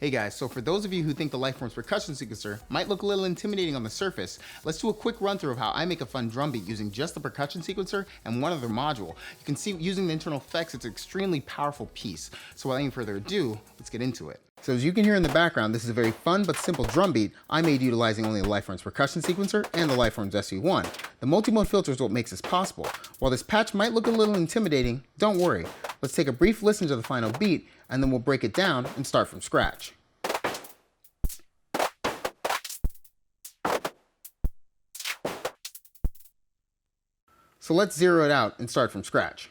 Hey guys, so for those of you who think the Lifeforms percussion sequencer might look a little intimidating on the surface, let's do a quick run through of how I make a fun drum beat using just the percussion sequencer and one other module. You can see using the internal effects, it's an extremely powerful piece. So without any further ado, let's get into it. So as you can hear in the background, this is a very fun but simple drum beat I made utilizing only the Lifeforms percussion sequencer and the Lifeforms SV1. The multi-mode filter is what makes this possible. While this patch might look a little intimidating, don't worry. Let's take a brief listen to the final beat and then we'll break it down and start from scratch. So let's zero it out and start from scratch.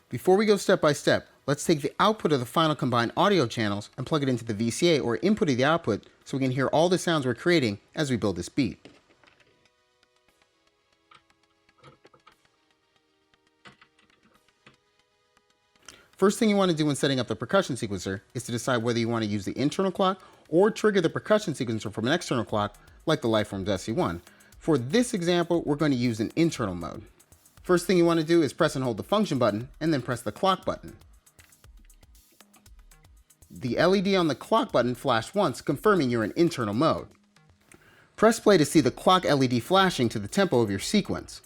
Before we go step by step, let's take the output of the final combined audio channels and plug it into the VCA or input of the output so we can hear all the sounds we're creating as we build this beat. First thing you want to do when setting up the percussion sequencer is to decide whether you want to use the internal clock or trigger the percussion sequencer from an external clock like the Lifeforms SV1. For this example, we're going to use an internal mode. First thing you want to do is press and hold the function button and then press the clock button. The LED on the clock button flashed once, confirming you're in internal mode. Press play to see the clock LED flashing to the tempo of your sequence.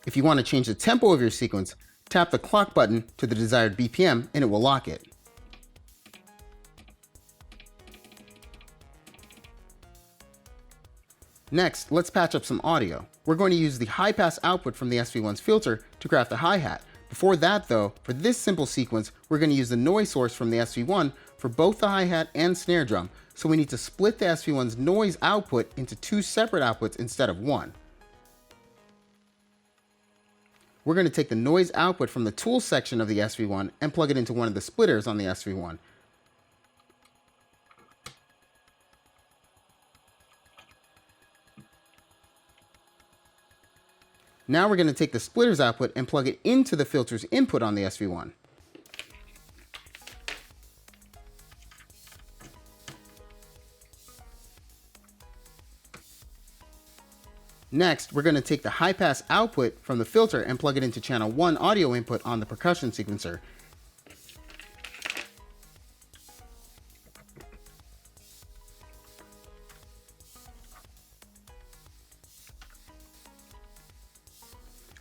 If you want to change the tempo of your sequence, tap the clock button to the desired BPM and it will lock it. Next, let's patch up some audio. We're going to use the high pass output from the SV1's filter to craft the hi-hat. Before that though, for this simple sequence, we're going to use the noise source from the SV1 for both the hi-hat and snare drum. So we need to split the SV1's noise output into two separate outputs instead of one. We're going to take the noise output from the tools section of the SV1 and plug it into one of the splitters on the SV1. Now we're going to take the splitter's output and plug it into the filter's input on the SV1. Next, we're going to take the high pass output from the filter and plug it into channel 1 audio input on the percussion sequencer.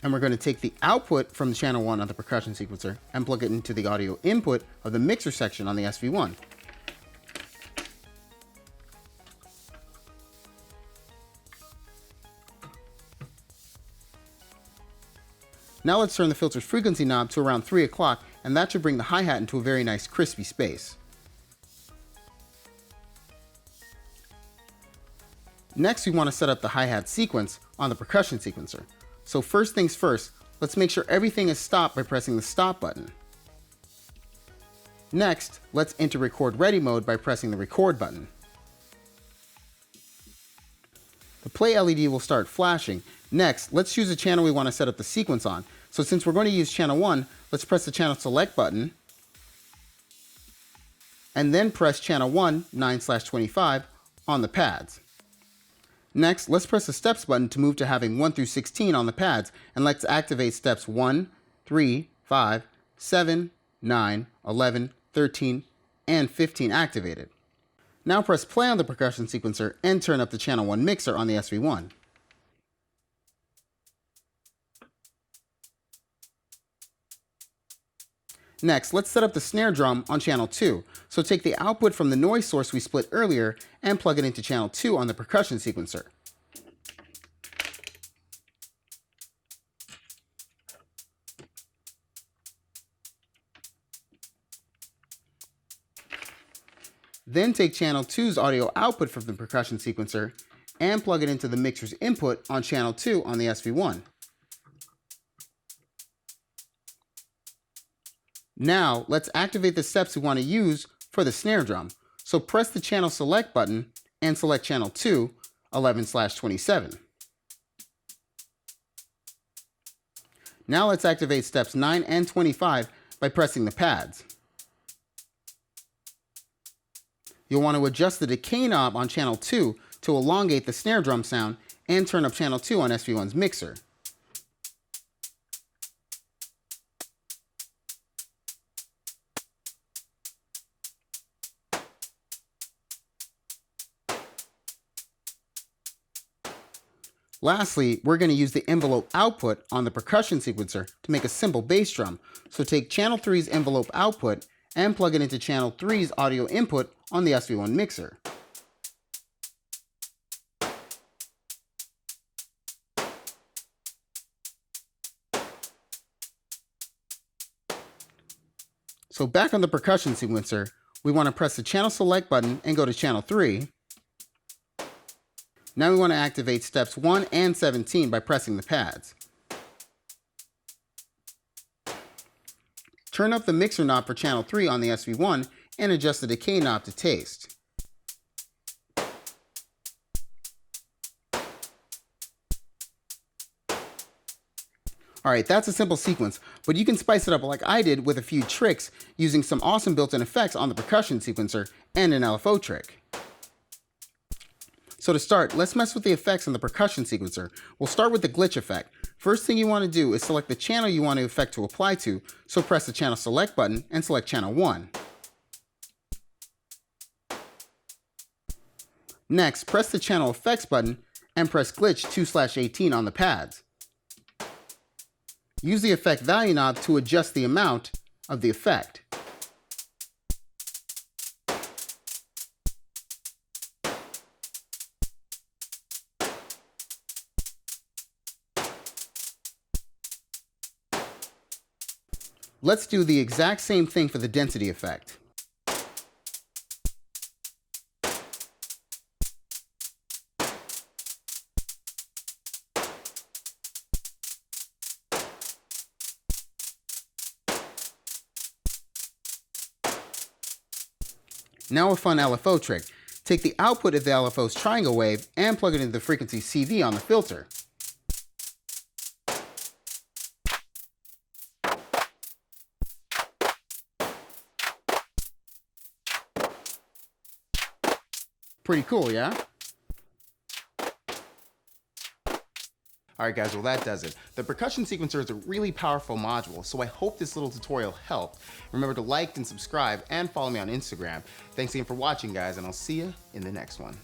And we're going to take the output from channel 1 on the percussion sequencer and plug it into the audio input of the mixer section on the SV1. Now let's turn the filter's frequency knob to around 3 o'clock, and that should bring the hi-hat into a very nice crispy space. Next, we want to set up the hi-hat sequence on the percussion sequencer. So first things first, let's make sure everything is stopped by pressing the stop button. Next, let's enter record ready mode by pressing the record button. The play LED will start flashing. Next, let's choose a channel we want to set up the sequence on. So since we're going to use channel 1, let's press the channel select button and then press channel 1 9/25 on the pads. Next, let's press the steps button to move to having 1 through 16 on the pads, and let's activate steps 1, 3, 5, 7, 9, 11, 13, and 15 activated. Now press play on the percussion sequencer and turn up the channel 1 mixer on the SV1. Next, let's set up the snare drum on channel 2. So take the output from the noise source we split earlier and plug it into channel 2 on the percussion sequencer. Then take channel 2's audio output from the percussion sequencer and plug it into the mixer's input on channel 2 on the SV1. Now, let's activate the steps we want to use for the snare drum. So press the channel select button and select channel 2, 11/27. Now let's activate steps 9 and 25 by pressing the pads. You'll want to adjust the decay knob on channel 2 to elongate the snare drum sound and turn up channel 2 on SV1's mixer. Lastly, we're going to use the envelope output on the percussion sequencer to make a simple bass drum. So take channel 3's envelope output and plug it into channel 3's audio input on the SV1 mixer. So back on the percussion sequencer, we want to press the channel select button and go to channel 3. Now we want to activate steps 1 and 17 by pressing the pads. Turn up the mixer knob for channel 3 on the SV1 and adjust the decay knob to taste. Alright, that's a simple sequence, but you can spice it up like I did with a few tricks using some awesome built-in effects on the percussion sequencer and an LFO trick. So to start, let's mess with the effects on the percussion sequencer. We'll start with the glitch effect. First thing you want to do is select the channel you want the effect to apply to, so press the channel select button and select channel 1. Next, press the channel effects button and press glitch 2/18 on the pads. Use the effect value knob to adjust the amount of the effect. Let's do the exact same thing for the density effect. Now a fun LFO trick. Take the output of the LFO's triangle wave and plug it into the frequency CV on the filter. Pretty cool, yeah? Alright guys, well that does it. The percussion sequencer is a really powerful module, so I hope this little tutorial helped. Remember to like and subscribe and follow me on Instagram. Thanks again for watching guys, and I'll see you in the next one.